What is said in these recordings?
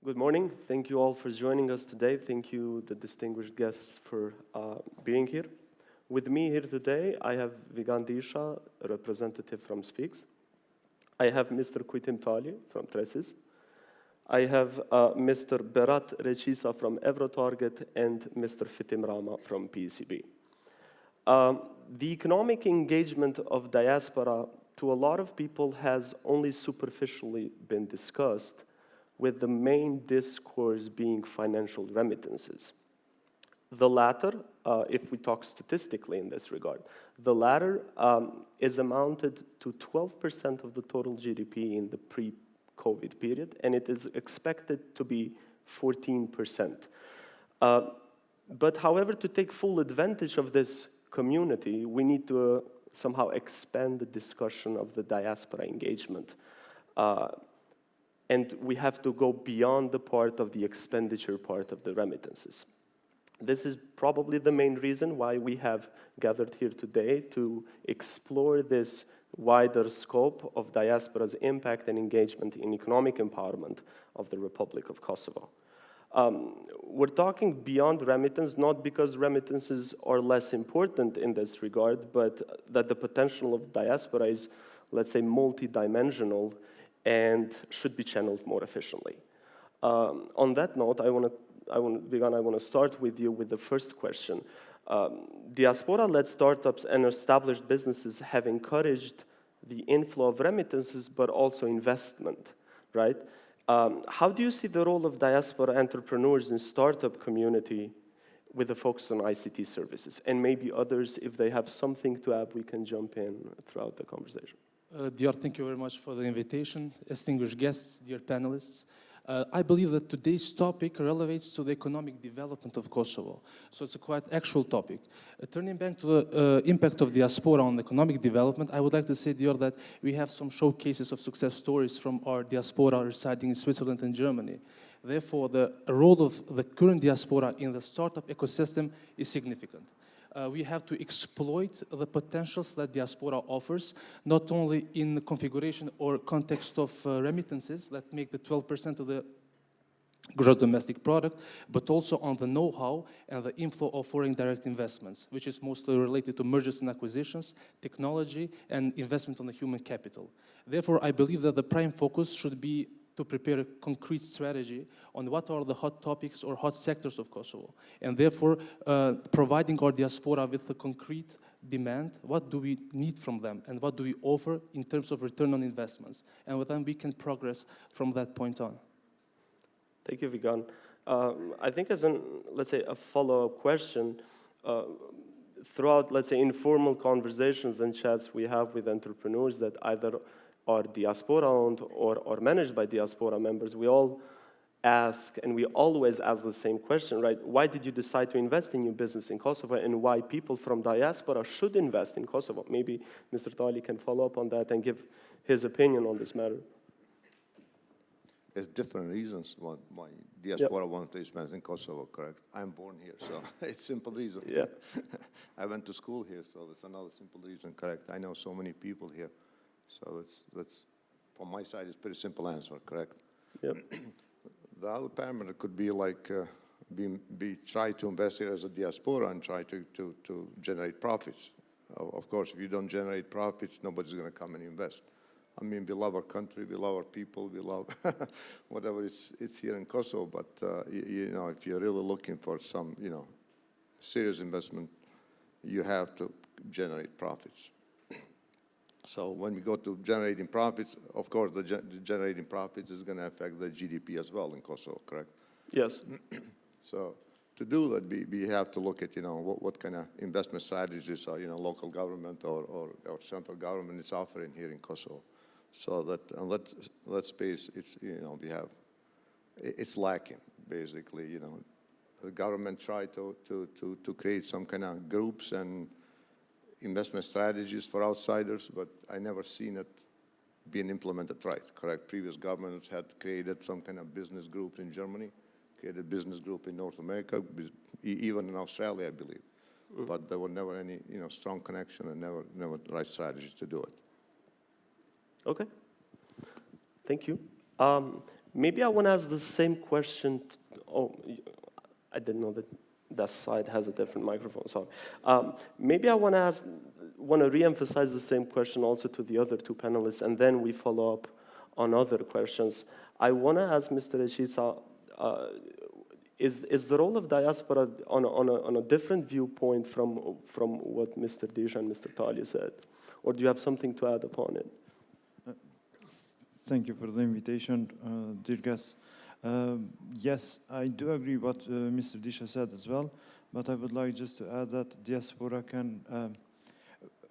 Good morning. Thank you all for joining us today. Thank you, the distinguished guests, for being here. With me here today, I have Vigan Disha, a representative from SPEEX. I have Mr. Kujtim Tali from Reçica. I have Mr. Berat Reçica from EvroTarget and Mr. Rama from PECB. The economic engagement of diaspora to a lot of people has only superficially been discussed, with the main discourse being financial remittances. The latter, if we talk statistically in this regard, the latter is amounted to 12% of the total GDP in the pre-COVID period, and it is expected to be 14%. But however, to take full advantage of this community, we need to somehow expand the discussion of the diaspora engagement. And we have to go beyond the part of the expenditure part of the remittances. This is probably the main reason why we have gathered here today to explore this wider scope of diaspora's impact and engagement in economic empowerment of the Republic of Kosovo. We're talking beyond remittance, not because remittances are less important in this regard, but that the potential of diaspora is, let's say, multidimensional and should be channeled more efficiently. On that note, Vigan, I want to start with you with the first question. Diaspora-led startups and established businesses have encouraged the inflow of remittances, but also investment, right? How do you see the role of diaspora entrepreneurs in startup community with a focus on ICT services? And maybe others, if they have something to add, we can jump in throughout the conversation. Dior, thank you very much for the invitation. Distinguished guests, dear panelists. I believe that today's topic relates to the economic development of Kosovo. So it's a quite actual topic. Turning back to the impact of diaspora on economic development, I would like to say, Dior, that we have some showcases of success stories from our diaspora residing in Switzerland and Germany. Therefore, the role of the current diaspora in the startup ecosystem is significant. We have to exploit the potentials that diaspora offers, not only in the configuration or context of remittances that make the 12% of the gross domestic product, but also on the know-how and the inflow of foreign direct investments, which is mostly related to mergers and acquisitions, technology, and investment on the human capital. Therefore, I believe that the prime focus should be to prepare a concrete strategy on what are the hot topics or hot sectors of Kosovo. And therefore, providing our diaspora with a concrete demand, what do we need from them and what do we offer in terms of return on investments? And then we can progress from that point on. Thank you, Vigan. I think as let's say, a follow-up question, throughout, let's say, informal conversations and chats we have with entrepreneurs that either are diaspora-owned or managed by diaspora members, we all ask, and we always ask the same question, right? Why did you decide to invest in your business in Kosovo, and why people from diaspora should invest in Kosovo? Maybe Mr. Tali can follow up on that and give his opinion on this matter. There's different reasons why diaspora want to invest in Kosovo, correct? I'm born here, so it's simple reason. Yeah. I went to school here, so that's another simple reason, correct? I know so many people here. So that's from my side, it's a pretty simple answer, correct? Yep. The other parameter could be like try to invest here as a diaspora and try to generate profits. Of course, if you don't generate profits, nobody's going to come and invest. I mean, we love our country, we love our people, we love whatever it's here in Kosovo. But you know, if you're really looking for some serious investment, you have to generate profits. So when we go to generating profits, of course, the generating profits is going to affect the GDP as well in Kosovo, correct? Yes. So to do that, we have to look at, what kind of investment strategies are, local government or central government is offering here in Kosovo. So that on that space, it's, it's lacking, basically, The government tried to create some kind of groups and investment strategies for outsiders, but I never seen it being implemented right, correct? Previous governments had created some kind of business group in Germany, created a business group in North America, even in Australia, I believe. Mm-hmm. But there were never any, strong connection and never the right strategy to do it. Okay. Thank you. Maybe I want to ask the same question. I didn't know that that side has a different microphone. Sorry. Maybe I want to re-emphasize the same question also to the other two panelists, and then we follow up on other questions. I want to ask Mr. Reçica, is the role of diaspora on a different viewpoint from what Mr. Disha and Mr. Tali said, or do you have something to add upon it? Thank you for the invitation, dear guests. Yes, I do agree what Mr. Disha said as well, but I would like just to add that diaspora can,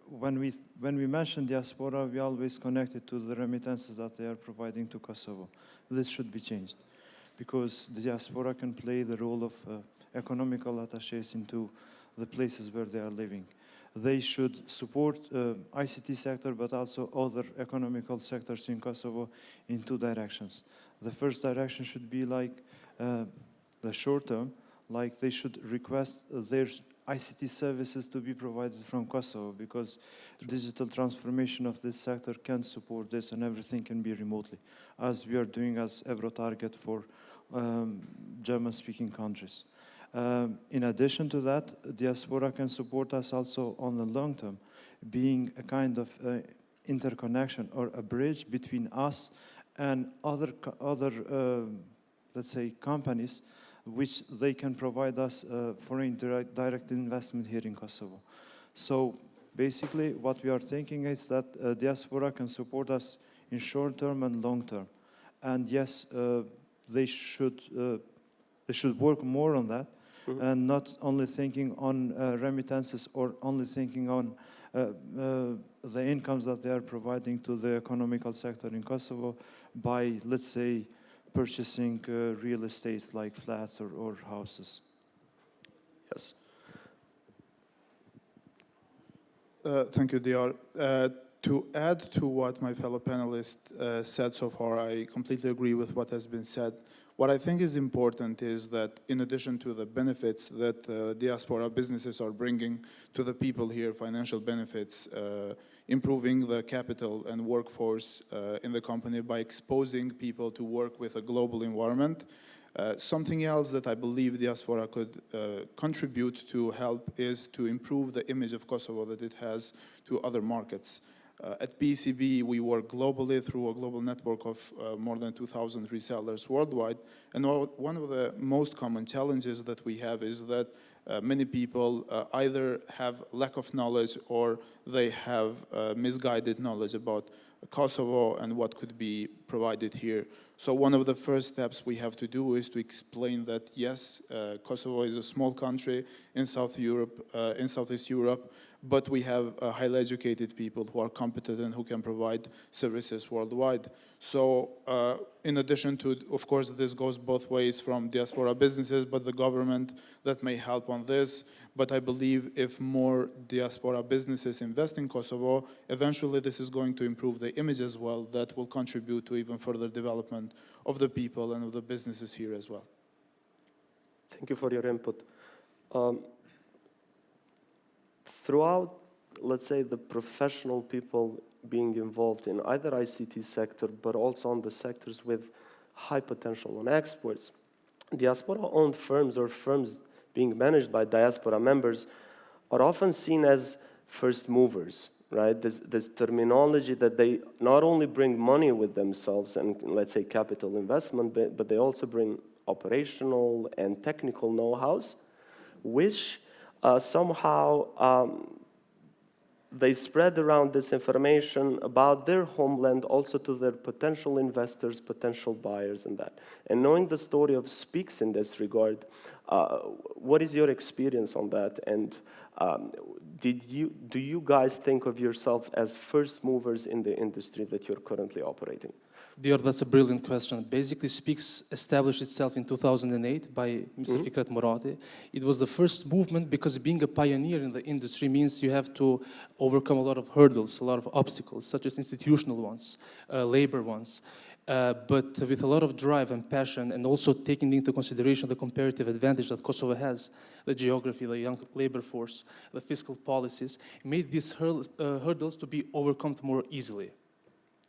when we mention diaspora, we always connect it to the remittances that they are providing to Kosovo. This should be changed, because the diaspora can play the role of economical attachés into the places where they are living. They should support ICT sector, but also other economical sectors in Kosovo in two directions. The first direction should be like the short term, like they should request their ICT services to be provided from Kosovo, because digital transformation of this sector can support this and everything can be remotely, as we are doing as EvroTarget for German-speaking countries. In addition to that, diaspora can support us also on the long term, being a kind of interconnection or a bridge between us and other let's say, companies, which they can provide us foreign direct investment here in Kosovo. So basically, what we are thinking is that diaspora can support us in short term and long term. And yes, they should work more on that, and not only thinking on remittances or only thinking on the incomes that they are providing to the economical sector in Kosovo by, let's say, purchasing real estates like flats or houses. Yes. Thank you, Dior. To add to what my fellow panelists said so far, I completely agree with what has been said. What I think is important is that in addition to the benefits that diaspora businesses are bringing to the people here, financial benefits, improving the capital and workforce in the company by exposing people to work with a global environment. Something else that I believe diaspora could contribute to help is to improve the image of Kosovo that it has to other markets. At PECB, we work globally through a global network of more than 2,000 resellers worldwide. And one of the most common challenges that we have is that many people either have lack of knowledge or they have misguided knowledge about Kosovo and what could be provided here. So one of the first steps we have to do is to explain that, yes, Kosovo is a small country in Southeast Europe, but we have highly educated people who are competent and who can provide services worldwide. So in addition to, of course, this goes both ways from diaspora businesses, but the government that may help on this. But I believe if more diaspora businesses invest in Kosovo, eventually this is going to improve the image as well. That will contribute to even further development of the people and of the businesses here as well. Thank you for your input. Throughout, let's say, the professional people being involved in either ICT sector, but also on the sectors with high potential on exports, diaspora-owned firms or firms being managed by diaspora members are often seen as first movers, right? This terminology that they not only bring money with themselves and, let's say, capital investment, but they also bring operational and technical know-hows, which somehow they spread around this information about their homeland also to their potential investors, potential buyers, and that. And knowing the story of SPEEX in this regard, what is your experience on that? And do you guys think of yourself as first movers in the industry that you're currently operating? Dior, that's a brilliant question. Basically, SPEEX established itself in 2008 by Mr. Fikret Morati. It was the first movement because being a pioneer in the industry means you have to overcome a lot of hurdles, a lot of obstacles, such as institutional ones, labor ones. But with a lot of drive and passion, and also taking into consideration the comparative advantage that Kosovo has, the geography, the young labor force, the fiscal policies, made these hurdles to be overcome more easily.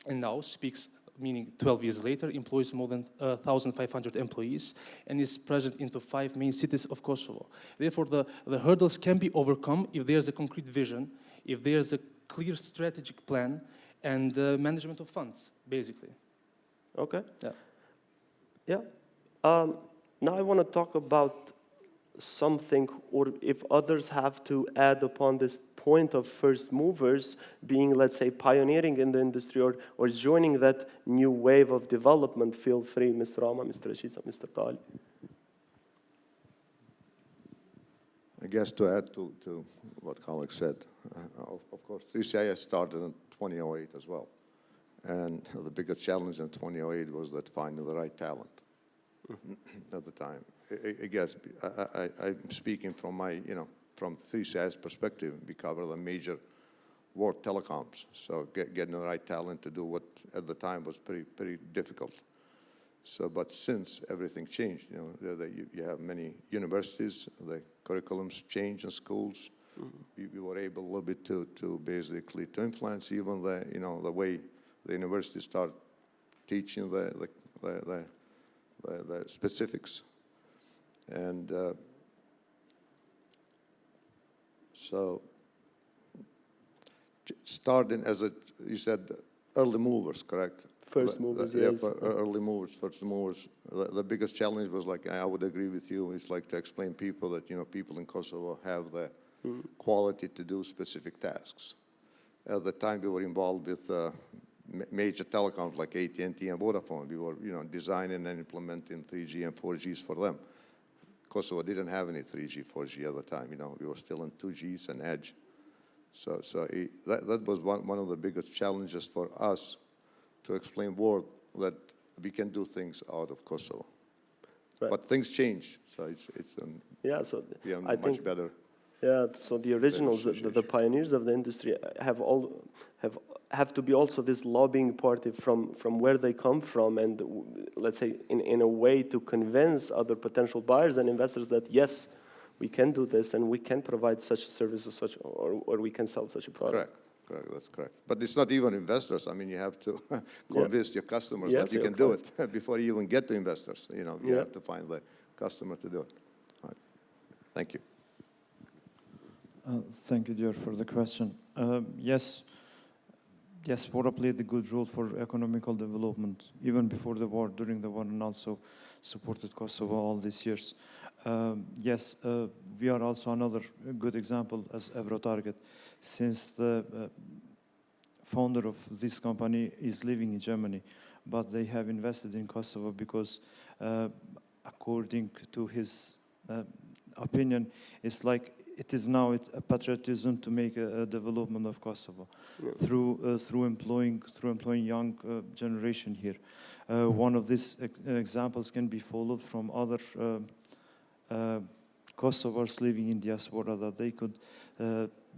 And now SPEEX meaning 12 years later, employs more than 1,500 employees and is present into 5 main cities of Kosovo. Therefore, the hurdles can be overcome if there's a concrete vision, if there's a clear strategic plan, and management of funds, basically. Okay. Yeah. Yeah. Now I want to talk about something, or if others have to add upon this point of first movers being, let's say, pioneering in the industry or joining that new wave of development, feel free, Mr. Rama, Mr. Reçica, Mr. Tali. I guess to add to what colleague said, of course, 3CIS started in 2008 as well. And the biggest challenge in 2008 was that finding the right talent at the time. I guess I'm speaking from my, from 3CIS perspective. We cover the major world telecoms. So getting the right talent to do what at the time was pretty difficult. So, but since everything changed, you have many universities, the curriculums change in schools. We were able a little bit to basically to influence even the way the universities start teaching the specifics. And so starting as you said, early movers, correct? First movers, yes. Early movers, first movers. The biggest challenge was like, I would agree with you, it's like to explain people that, people in Kosovo have the quality to do specific tasks. At the time we were involved with major telecoms like AT&T and Vodafone. We were, designing and implementing 3G and 4Gs for them. Kosovo didn't have any 3G, 4G at the time. We were still in 2Gs and Edge. So that was one of the biggest challenges for us to explain world that we can do things out of Kosovo. Right. But things change, so it's yeah. So I think much better. Yeah. So the originals, the pioneers of the industry, have to be also this lobbying party from where they come from, and let's say in a way to convince other potential buyers and investors that yes, we can do this and we can provide such a service or we can sell such a product. Correct, that's correct. But it's not even investors. I mean, you have to convince your customers Yes, that you can do it before you even get to investors. You have to find the customer to do it. All right. Thank you. Thank you, Dior, for the question. Yes, diaspora played a good role for economical development, even before the war, during the war, and also supported Kosovo all these years. Yes, we are also another good example as EvroTarget, since the founder of this company is living in Germany, but they have invested in Kosovo because, according to his opinion, it's like it is now a patriotism to make a development of Kosovo through employing young generation here. One of these examples can be followed from other Kosovars living in diaspora, that they could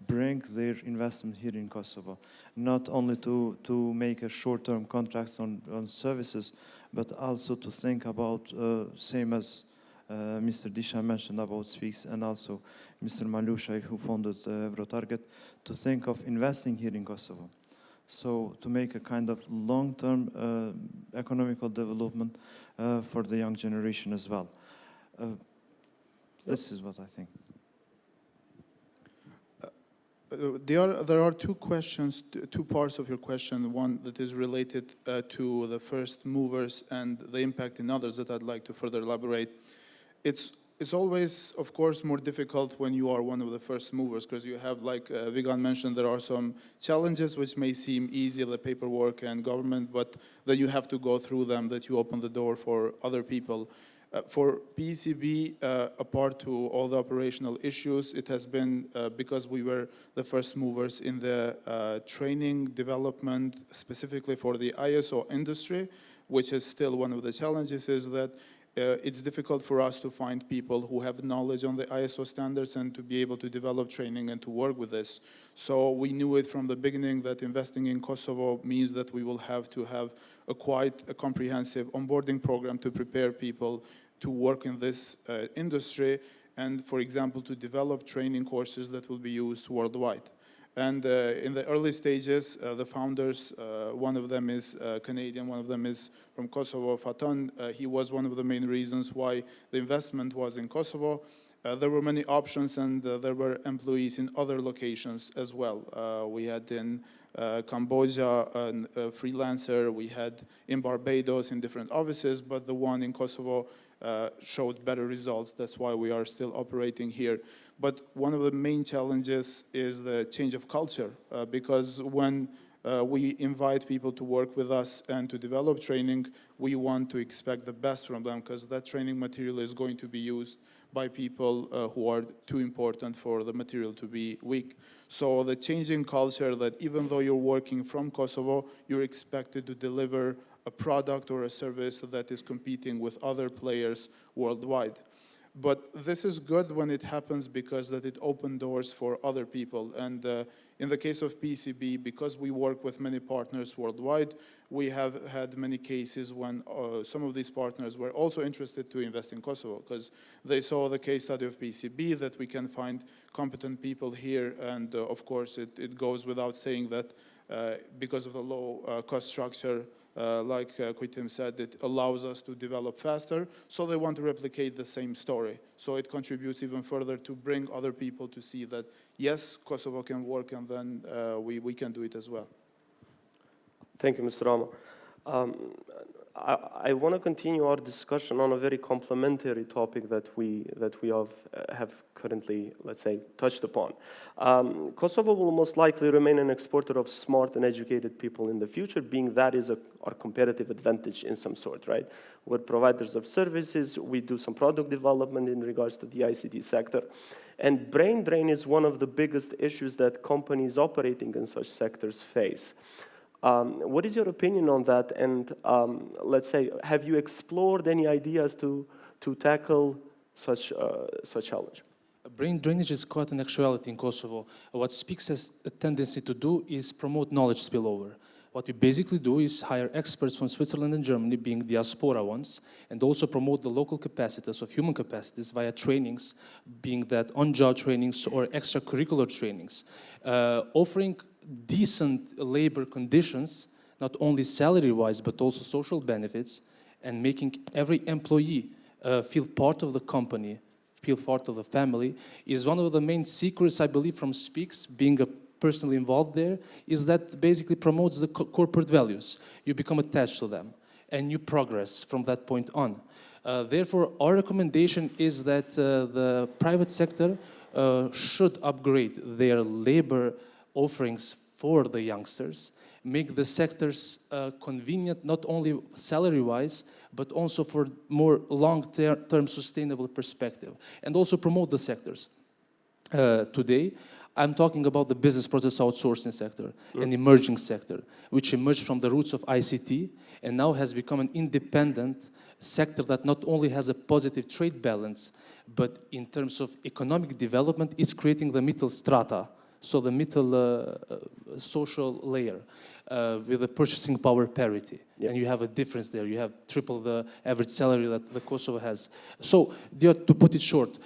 bring their investment here in Kosovo, not only to make a short-term contracts on services, but also to think about, same as Mr. Disha mentioned about SPEEX, and also Mr. Malusha, who founded EvroTarget, to think of investing here in Kosovo. So to make a kind of long-term economical development for the young generation as well. This is what I think. There are two questions, two parts of your question. One that is related to the first movers and the impact in others that I'd like to further elaborate. It's always, of course, more difficult when you are one of the first movers, because you have, like Vigan mentioned, there are some challenges which may seem easy, the paperwork and government, but then you have to go through them, that you open the door for other people. For PECB, apart to all the operational issues, it has been because we were the first movers in the training development, specifically for the ISO industry, which is still one of the challenges, is that it's difficult for us to find people who have knowledge on the ISO standards and to be able to develop training and to work with this. So we knew it from the beginning that investing in Kosovo means that we will have to have quite a comprehensive onboarding program to prepare people to work in this industry, and, for example, to develop training courses that will be used worldwide. And in the early stages, the founders, one of them is Canadian, one of them is from Kosovo, Fatan. He was one of the main reasons why the investment was in Kosovo. There were many options, and there were employees in other locations as well. We had in Cambodia a freelancer, we had in Barbados in different offices, but the one in Kosovo showed better results. That's why we are still operating here. But one of the main challenges is the change of culture, because when we invite people to work with us and to develop training, we want to expect the best from them, because that training material is going to be used by people who are too important for the material to be weak. So the changing culture that even though you're working from Kosovo, you're expected to deliver a product or a service that is competing with other players worldwide. But this is good when it happens because that it opened doors for other people. And in the case of PECB, because we work with many partners worldwide, we have had many cases when some of these partners were also interested to invest in Kosovo, because they saw the case study of PECB, that we can find competent people here. And of course, it goes without saying that because of the low cost structure, like Kujtim said, it allows us to develop faster, so they want to replicate the same story. So it contributes even further to bring other people to see that, yes, Kosovo can work, and then we can do it as well. Thank you, Mr. Rama. I want to continue our discussion on a very complementary topic that we have currently, let's say, touched upon. Kosovo will most likely remain an exporter of smart and educated people in the future, being that is our competitive advantage in some sort, right? We're providers of services, we do some product development in regards to the ICT sector. And brain drain is one of the biggest issues that companies operating in such sectors face. What is your opinion on that? And let's say, have you explored any ideas to tackle such challenge? Brain drainage is quite an actuality in Kosovo. What SPEEX has a tendency to do is promote knowledge spillover. What we basically do is hire experts from Switzerland and Germany, being diaspora ones, and also promote the local capacities of human capacities via trainings, being that on-job trainings or extracurricular trainings, offering decent labor conditions, not only salary-wise, but also social benefits, and making every employee feel part of the company, feel part of the family, is one of the main secrets, I believe, from SPEEX, being a personally involved there, is that basically promotes the corporate values. You become attached to them, and you progress from that point on. Therefore, our recommendation is that the private sector should upgrade their labor offerings for the youngsters, make the sectors convenient, not only salary-wise, but also for more long-term sustainable perspective, and also promote the sectors. Today, I'm talking about the business process outsourcing sector, an emerging sector, which emerged from the roots of ICT and now has become an independent sector that not only has a positive trade balance, but in terms of economic development, it's creating the middle strata, so the middle social layer with the purchasing power parity. Yeah. And you have a difference there. You have triple the average salary that the Kosovo has. So, to put it short,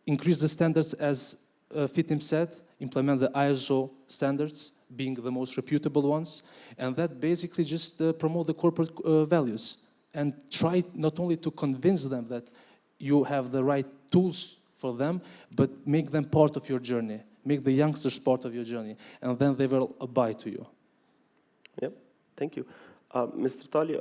increase the standards as Kujtim said, implement the ISO standards, being the most reputable ones, and that basically just promote the corporate values and try not only to convince them that you have the right tools for them, but make them part of your journey, make the youngsters part of your journey, and then they will abide to you. Yep, thank you. Mr. Tali,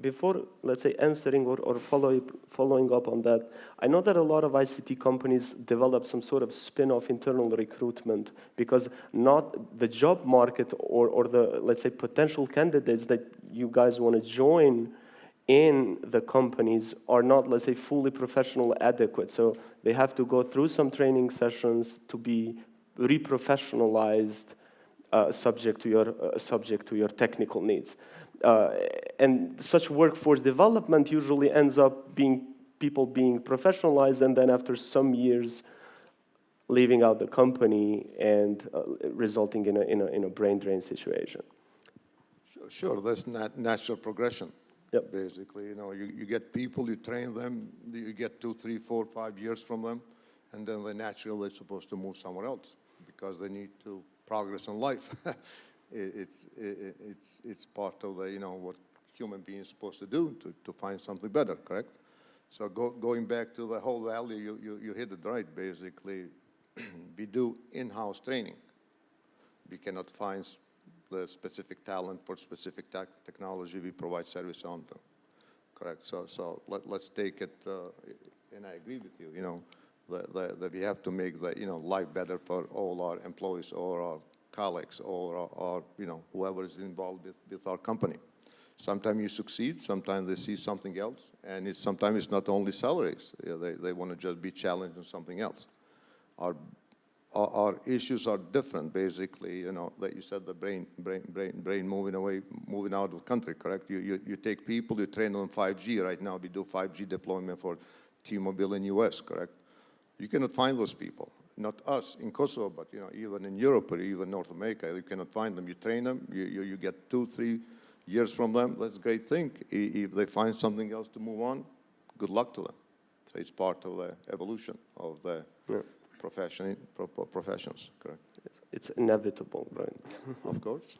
before, let's say, answering or following up on that, I know that a lot of ICT companies develop some sort of spin-off internal recruitment because not the job market or the, let's say, potential candidates that you guys want to join in the companies are not, let's say, fully professional adequate. So they have to go through some training sessions to be reprofessionalized, subject to your technical needs. And such workforce development usually ends up being people being professionalized and then after some years leaving out the company and resulting in a brain drain situation. Sure, that's natural progression. Yep. Basically, you know, you get people, you train them, you get 2, 3, 4, 5 years from them, and then they're supposed to move somewhere else because they need to progress in life. It's part of the, you know, what human beings are supposed to do to find something better, correct? So going back to the whole value, you hit it right, basically. We do in-house training. We cannot find the specific talent for specific technology. We provide service on them, correct? So let's take it, and I agree with you, you know, that we have to make the, you know, life better for all our employees or our colleagues or our, you know, whoever is involved with our company. Sometimes you succeed, sometimes they see something else, and sometimes it's not only salaries. You know, they want to just be challenged on something else. Our issues are different, basically. You know, like you said, the brain moving away, moving out of the country, correct? You take people, you train them on 5G. Right now, we do 5G deployment for T-Mobile in US, correct? You cannot find those people. Not us in Kosovo, but, you know, even in Europe or even North America, you cannot find them. You train them, you get 2-3 years from them. That's a great thing. If they find something else to move on, good luck to them. So it's part of the evolution of the professions, correct? It's inevitable, right? Of course.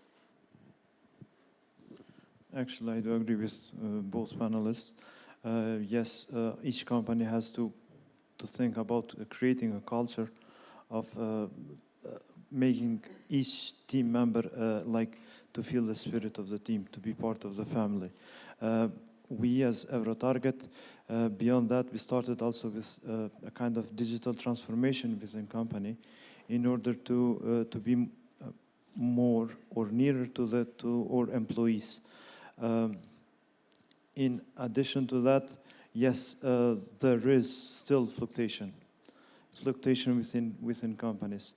Actually, I do agree with both panelists. Yes, each company has to think about creating a culture of making each team member like to feel the spirit of the team, to be part of the family. We as EvroTarget, beyond that, we started also with a kind of digital transformation within company in order to be more or nearer to our employees. In addition to that, yes, there is still fluctuation within companies,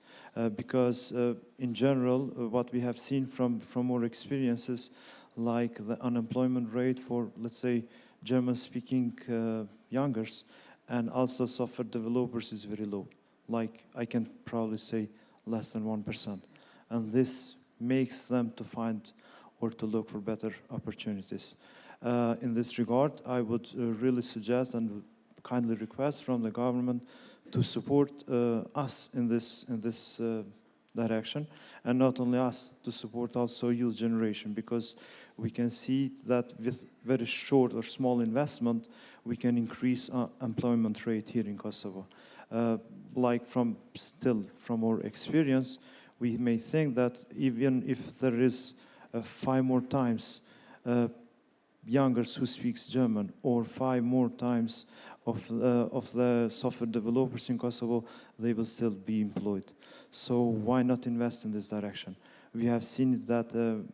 because in general, what we have seen from our experiences, like the unemployment rate for, let's say, German-speaking youngers and also software developers is very low. Like, I can probably say less than 1%. And this makes them to find or to look for better opportunities. In this regard, I would really suggest and kindly request from the government to support us in this direction, and not only us, to support also youth generation, because we can see that with very short or small investment, we can increase employment rate here in Kosovo. Like from our experience, we may think that even if there is 5 more times youngers who speaks German, or 5 more times of the software developers in Kosovo, they will still be employed. So why not invest in this direction? We have seen that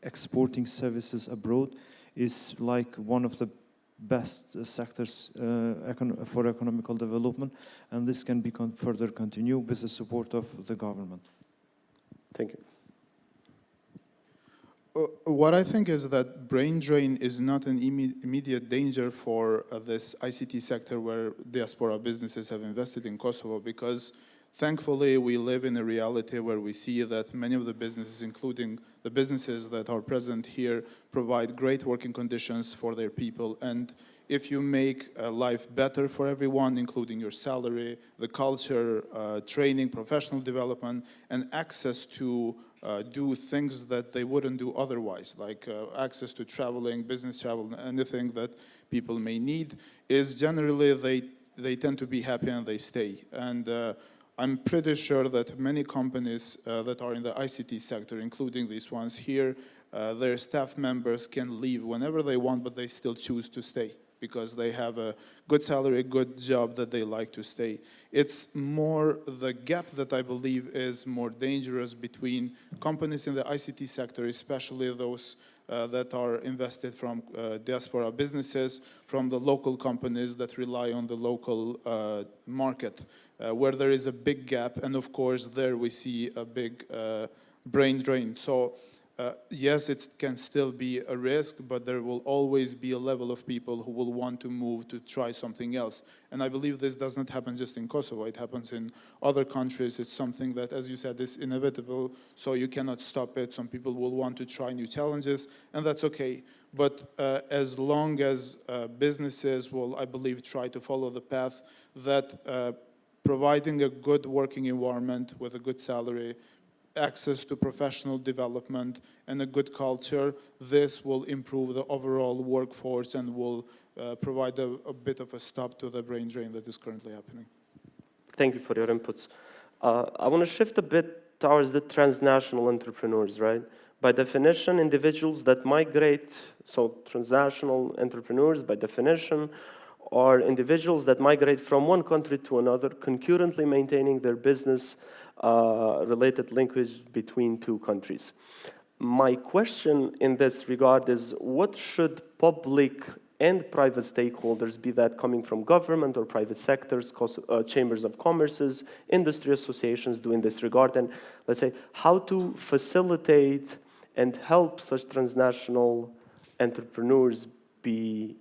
exporting services abroad is like one of the best sectors for economical development, and this can be further continued with the support of the government. Thank you. What I think is that brain drain is not an immediate danger for this ICT sector where diaspora businesses have invested in Kosovo, because thankfully we live in a reality where we see that many of the businesses, including the businesses that are present here, provide great working conditions for their people. And if you make life better for everyone, including your salary, the culture, training, professional development, and access to do things that they wouldn't do otherwise, like access to traveling, business travel, anything that people may need, is generally they tend to be happy and they stay. And I'm pretty sure that many companies that are in the ICT sector, including these ones here, their staff members can leave whenever they want, but they still choose to stay because they have a good salary, a good job that they like to stay. It's more the gap that I believe is more dangerous between companies in the ICT sector, especially those that are invested from diaspora businesses, from the local companies that rely on the local market, where there is a big gap. And of course, there we see a big brain drain. So yes, it can still be a risk, but there will always be a level of people who will want to move to try something else. And I believe this doesn't happen just in Kosovo. It happens in other countries. It's something that, as you said, is inevitable, so you cannot stop it. Some people will want to try new challenges, and that's okay. But as long as businesses will, I believe, try to follow the path that providing a good working environment with a good salary, access to professional development, and a good culture, this will improve the overall workforce and will provide a bit of a stop to the brain drain that is currently happening. Thank you for your inputs. I want to shift a bit towards the transnational entrepreneurs, right? By definition, individuals that migrate, so transnational entrepreneurs by definition, are individuals that migrate from one country to another, concurrently maintaining their business related linkage between two countries. My question in this regard is, what should public and private stakeholders, be that coming from government or private sectors, chambers of commerces, industry associations, do in this regard? And let's say, how to facilitate and help such transnational entrepreneurs be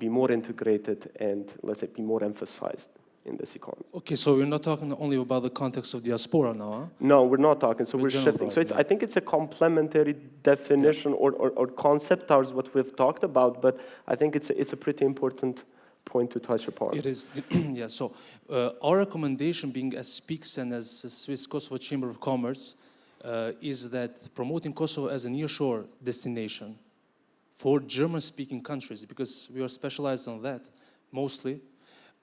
more integrated and, let's say, be more emphasized in this economy. Okay, so we're not talking only about the context of diaspora now, huh? No, we're not talking, so we're general shifting. So broad, I think it's a complementary definition or concept towards what we've talked about, but I think it's a pretty important point to touch upon. It is, yeah, so our recommendation being as SPEEX and as the Swiss Kosovo Chamber of Commerce is that promoting Kosovo as a nearshore destination for German-speaking countries, because we are specialized on that mostly,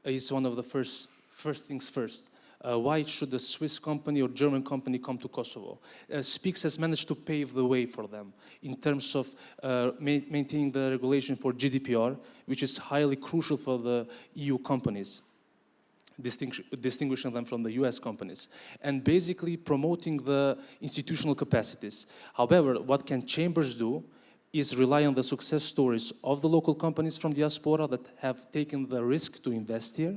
is one of the first things first. Why should a Swiss company or German company come to Kosovo? SPEEX has managed to pave the way for them in terms of maintaining the regulation for GDPR, which is highly crucial for the EU companies, distinguishing them from the US companies, and basically promoting the institutional capacities. However, what can chambers do is rely on the success stories of the local companies from diaspora that have taken the risk to invest here,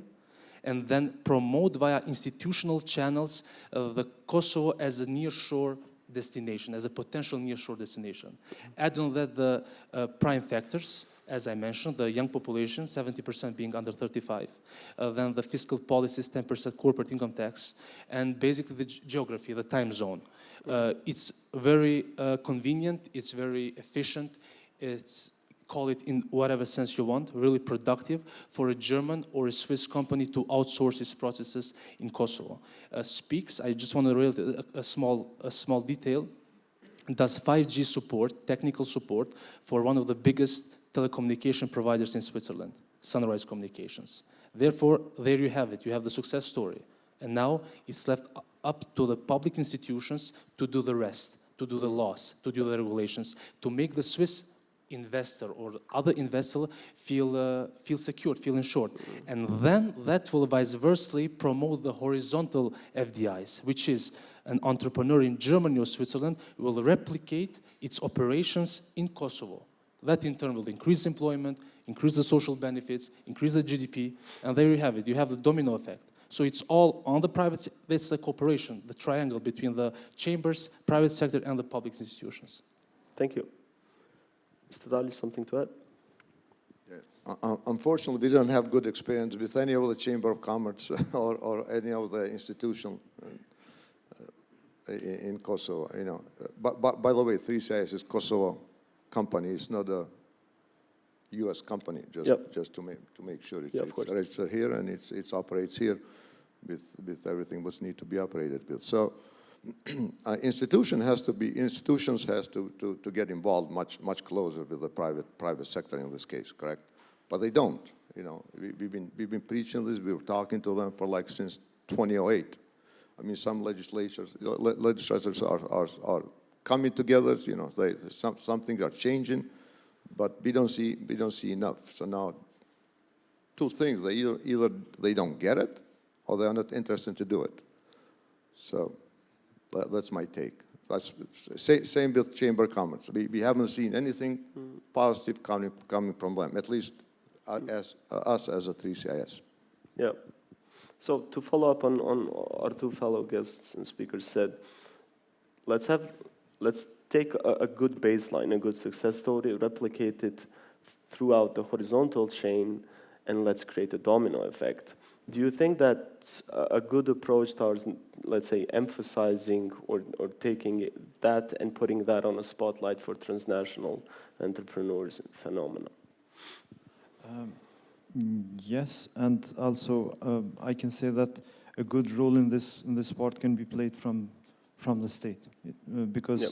and then promote via institutional channels the Kosovo as a nearshore destination, as a potential nearshore destination. Add on that the prime factors, as I mentioned, the young population, 70% being under 35, then the fiscal policies, 10% corporate income tax, and basically the geography, the time zone. It's very convenient, it's very efficient, it's, call it in whatever sense you want, really productive for a German or a Swiss company to outsource its processes in Kosovo. SPEEX, I just want to reveal a small detail, does 5G support, technical support, for one of the biggest telecommunication providers in Switzerland, Sunrise Communications. Therefore, there you have it, you have the success story. And now it's left up to the public institutions to do the rest, to do the laws, to do the regulations, to make the Swiss investor or other investor feel secure, feel insured. And then that will vice versa promote the horizontal FDIs, which is an entrepreneur in Germany or Switzerland will replicate its operations in Kosovo. That in turn will increase employment, increase the social benefits, increase the GDP, and there you have it. You have the domino effect. So it's all on the private, that's the cooperation, the triangle between the chambers, private sector, and the public institutions. Thank you. Mr. Tali, something to add? Yeah. Unfortunately, we don't have good experience with any of the Chamber of Commerce or any of the institution in Kosovo. You know, but by the way, 3CIS is Kosovo company. It's not a U.S. company. Just to make sure it's registered here and it operates here with everything what's need to be operated with. So. Institutions has to get involved much closer with the private sector in this case, correct? But they don't. You know, we've been preaching this. We were talking to them for like since 2008. I mean, some legislators are coming together. You know, some things are changing, but we don't see enough. So now, two things: either they don't get it, or they are not interested to do it. So. That's my take. That's same with Chamber of Commerce. We haven't seen anything positive coming from them, at least us as a 3CIS. Yeah. So to follow up on our two fellow guests and speakers said, let's take a good baseline, a good success story, replicate it throughout the horizontal chain, and let's create a domino effect. Do you think that's a good approach towards, let's say, emphasizing or taking that and putting that on a spotlight for transnational entrepreneurs and phenomena? Yes, and also I can say that a good role in this part can be played from the state, because Yep.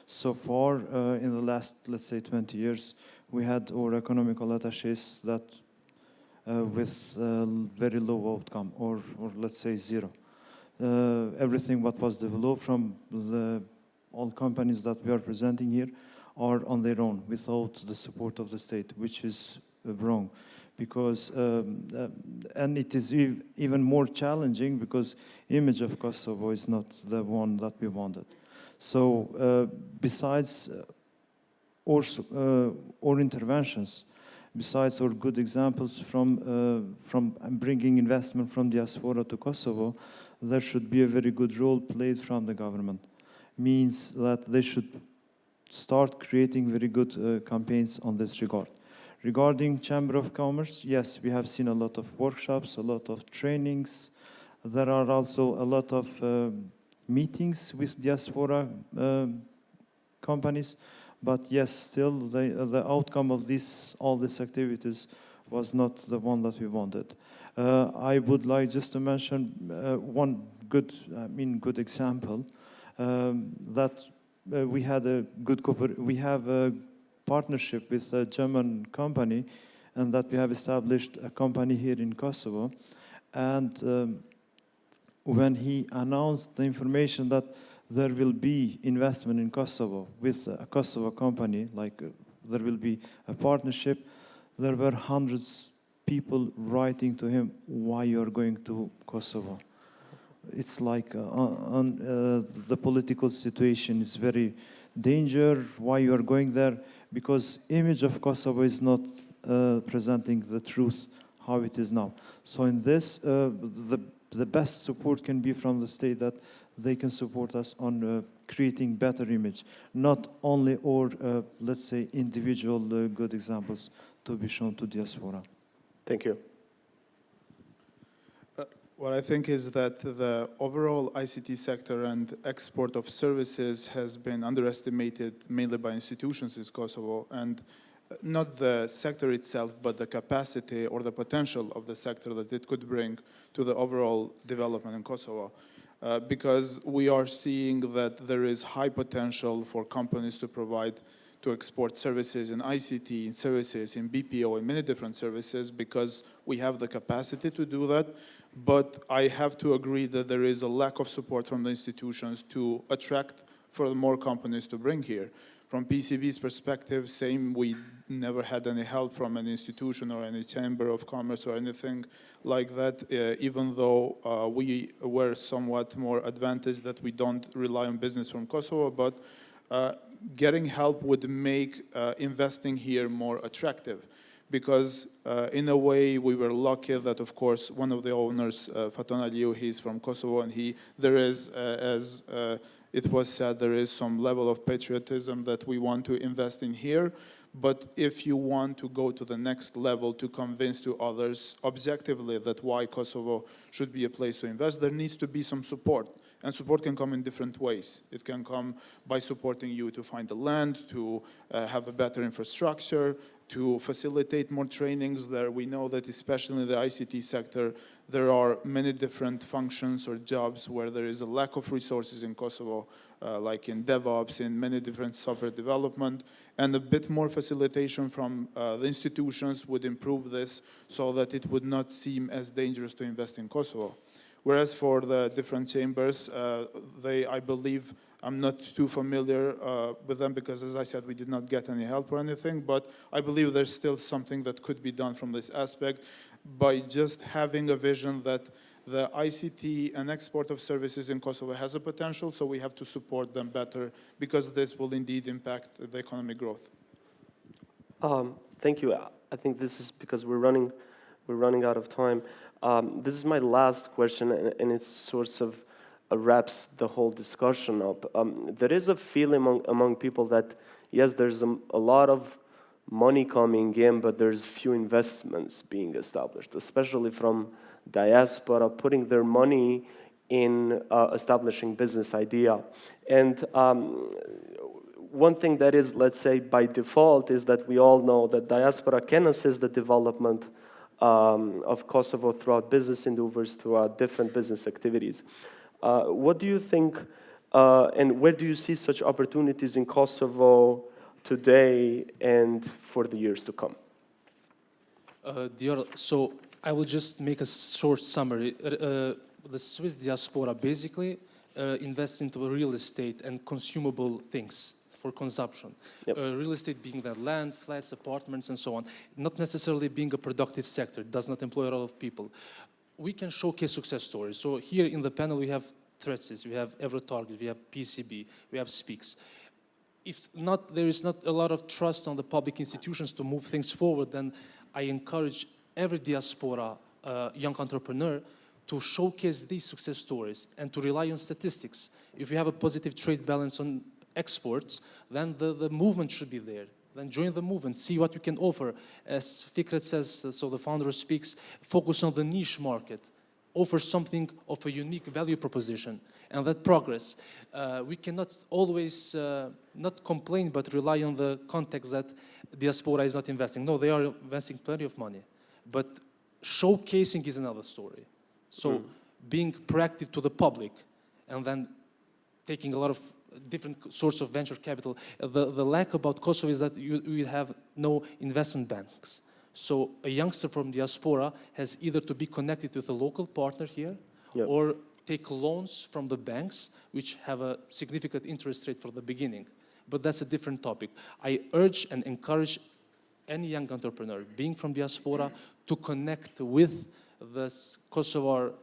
so far in the last, let's say, 20 years, we had our economical attachés that with very low outcome, or let's say zero. Everything what was developed from all companies that we are presenting here are on their own without the support of the state, which is wrong. Because, and it is even more challenging because image of Kosovo is not the one that we wanted. So besides our interventions, besides our good examples from bringing investment from diaspora to Kosovo, there should be a very good role played from the government. Means that they should start creating very good campaigns on this regard. Regarding Chamber of Commerce, yes, we have seen a lot of workshops, a lot of trainings. There are also a lot of meetings with diaspora companies. But yes, still the outcome of all these activities was not the one that we wanted. I would like just to mention one good example that we had we have a partnership with a German company, and that we have established a company here in Kosovo. And when he announced the information that there will be investment in Kosovo with a Kosovo company, like there will be a partnership, there were hundreds of people writing to him, why you are going to Kosovo? It's like the political situation is very dangerous, why you are going there? Because image of Kosovo is not presenting the truth how it is now. So in this, the best support can be from the state, that they can support us on creating better image, not only or let's say individual good examples to be shown to diaspora. Thank you. What I think is that the overall ICT sector and export of services has been underestimated mainly by institutions in Kosovo, and not the sector itself, but the capacity or the potential of the sector that it could bring to the overall development in Kosovo. Because we are seeing that there is high potential for companies to export services in ICT, in services, in BPO, in many different services, because we have the capacity to do that. But I have to agree that there is a lack of support from the institutions to attract for more companies to bring here. From PECB's perspective, same, we never had any help from an institution or any chamber of commerce or anything like that, even though we were somewhat more advantaged that we don't rely on business from Kosovo, but getting help would make investing here more attractive. Because in a way, we were lucky that, of course, one of the owners, Faton Aliu, he's from Kosovo, and there is, as it was said, there is some level of patriotism that we want to invest in here. But if you want to go to the next level to convince to others objectively that why Kosovo should be a place to invest, there needs to be some support. And support can come in different ways. It can come by supporting you to find the land, to have a better infrastructure, to facilitate more trainings there. We know that especially in the ICT sector, there are many different functions or jobs where there is a lack of resources in Kosovo, like in DevOps, in many different software development, and a bit more facilitation from the institutions would improve this so that it would not seem as dangerous to invest in Kosovo. Whereas for the different chambers, I believe, I'm not too familiar with them because, as I said, we did not get any help or anything, but I believe there's still something that could be done from this aspect by just having a vision that the ICT and export of services in Kosovo has a potential, so we have to support them better because this will indeed impact the economic growth. Thank you. I think this is because we're running out of time. This is my last question, and it sort of wraps the whole discussion up. There is a feeling among people that, yes, there's a lot of money coming in, but there's few investments being established, especially from diaspora putting their money in establishing business idea. And one thing that is, let's say, by default is that we all know that diaspora can assist the development of Kosovo throughout business endeavors, throughout different business activities. What do you think, and where do you see such opportunities in Kosovo today and for the years to come? Dior, so I will just make a short summary. The Swiss diaspora basically invests into real estate and consumable things for consumption. Yep. Real estate being that land, flats, apartments, and so on. Not necessarily being a productive sector, does not employ a lot of people. We can showcase success stories. So here in the panel we have Reçica, we have EvroTarget, we have PECB, we have SPEEX. If not, there is not a lot of trust on the public institutions to move things forward, then I encourage every diaspora young entrepreneur to showcase these success stories and to rely on statistics. If you have a positive trade balance on exports, then the movement should be there. Then join the movement, see what you can offer. As Fikret says, so the founder of SPEEX, focus on the niche market. Offer something of a unique value proposition, and that progress. We cannot always not complain, but rely on the context that diaspora is not investing. No, they are investing plenty of money, but showcasing is another story. So being proactive to the public, and then taking a lot of different sorts of venture capital. The lack about Kosovo is that you have no investment banks. So a youngster from diaspora has either to be connected with a local partner here, Yep. or take loans from the banks, which have a significant interest rate for the beginning. But that's a different topic. I urge and encourage any young entrepreneur, being from diaspora, to connect with the Kosovar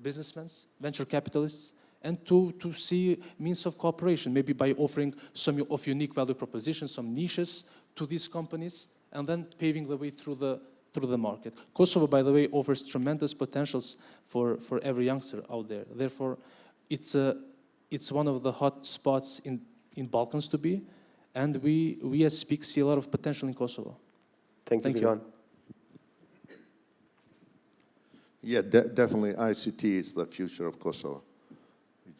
businessmen, venture capitalists, and to see means of cooperation, maybe by offering some of unique value propositions, some niches to these companies, and then paving the way through the market. Kosovo, by the way, offers tremendous potentials for every youngster out there. Therefore, it's one of the hot spots in Balkans to be, and we as SPEEX see a lot of potential in Kosovo. Thank you, Vigan. Yeah, definitely ICT is the future of Kosovo.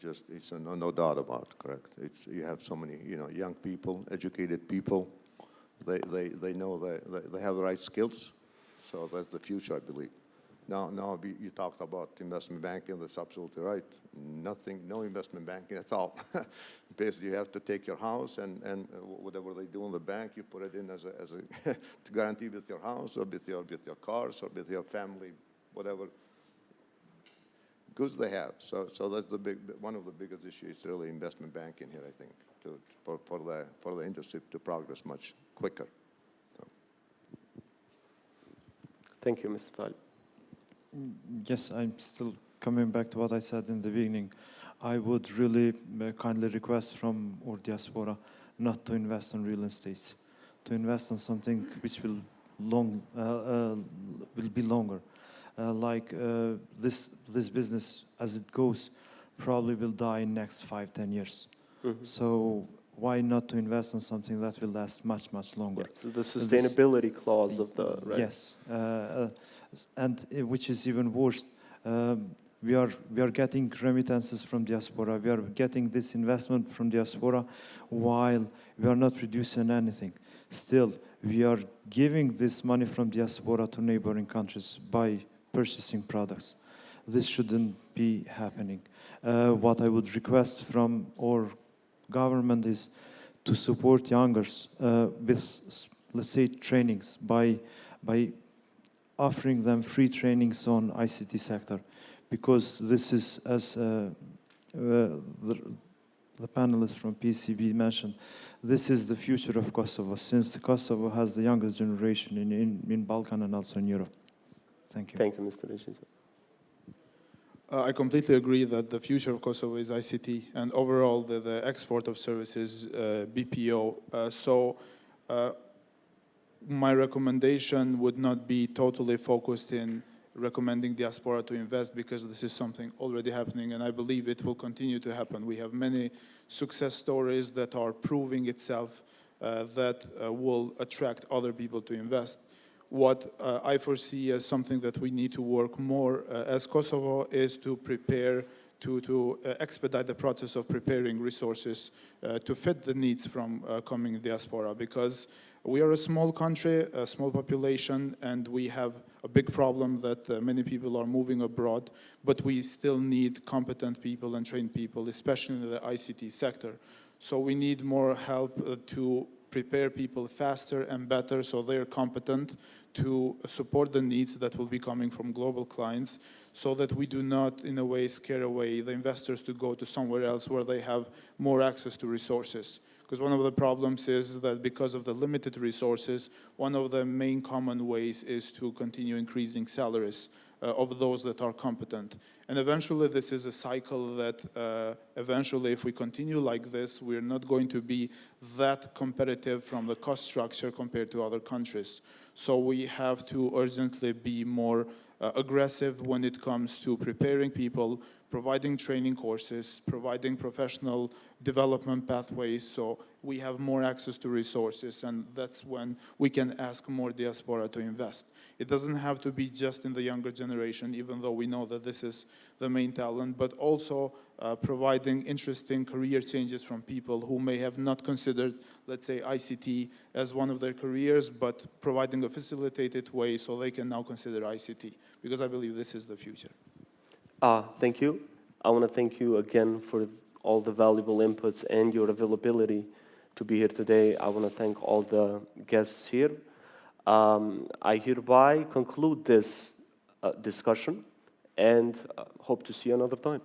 It's no doubt about it, correct? You have so many, young people, educated people. They know they have the right skills, so that's the future, I believe. Now you talked about investment banking. That's absolutely right. No investment banking at all. Basically, you have to take your house and whatever they do in the bank, you put it in as a to guarantee with your house or with your cars or with your family, whatever goods they have. So that's one of the biggest issues, really, investment banking here, I think, for the industry to progress much quicker. So. Thank you, Mr. Tali. Yes, I'm still coming back to what I said in the beginning. I would really kindly request from our diaspora not to invest in real estate, to invest in something which will be longer. This business, as it goes, probably will die in next 5-10 years. Mm-hmm. So why not to invest in something that will last much, much longer? Yeah, so the sustainability clause of the, right? Yes, and which is even worse, we are getting remittances from diaspora. We are getting this investment from diaspora while we are not producing anything. Still, we are giving this money from diaspora to neighboring countries by purchasing products. This shouldn't be happening. What I would request from our government is to support youngers with, let's say, trainings by offering them free trainings on ICT sector, because this is, as the panelist from PECB mentioned, this is the future of Kosovo, since Kosovo has the youngest generation in Balkan and also in Europe. Thank you. Thank you, Mr. Reçica. I completely agree that the future of Kosovo is ICT, and overall the export of services, BPO. So my recommendation would not be totally focused in recommending diaspora to invest, because this is something already happening, and I believe it will continue to happen. We have many success stories that are proving itself that will attract other people to invest. What I foresee as something that we need to work more as Kosovo is to prepare to expedite the process of preparing resources to fit the needs from coming diaspora, because we are a small country, a small population, and we have a big problem that many people are moving abroad, but we still need competent people and trained people, especially in the ICT sector. So we need more help to prepare people faster and better so they're competent to support the needs that will be coming from global clients, so that we do not, in a way, scare away the investors to go to somewhere else where they have more access to resources. Because one of the problems is that because of the limited resources, one of the main common ways is to continue increasing salaries of those that are competent. And eventually this is a cycle that eventually, if we continue like this, we're not going to be that competitive from the cost structure compared to other countries. So we have to urgently be more aggressive when it comes to preparing people, providing training courses, providing professional development pathways, so we have more access to resources, and that's when we can ask more diaspora to invest. It doesn't have to be just in the younger generation, even though we know that this is the main talent, but also providing interesting career changes from people who may have not considered, let's say, ICT as one of their careers, but providing a facilitated way so they can now consider ICT, because I believe this is the future. Thank you. I want to thank you again for all the valuable inputs and your availability to be here today. I want to thank all the guests here. I hereby conclude this discussion and hope to see you another time.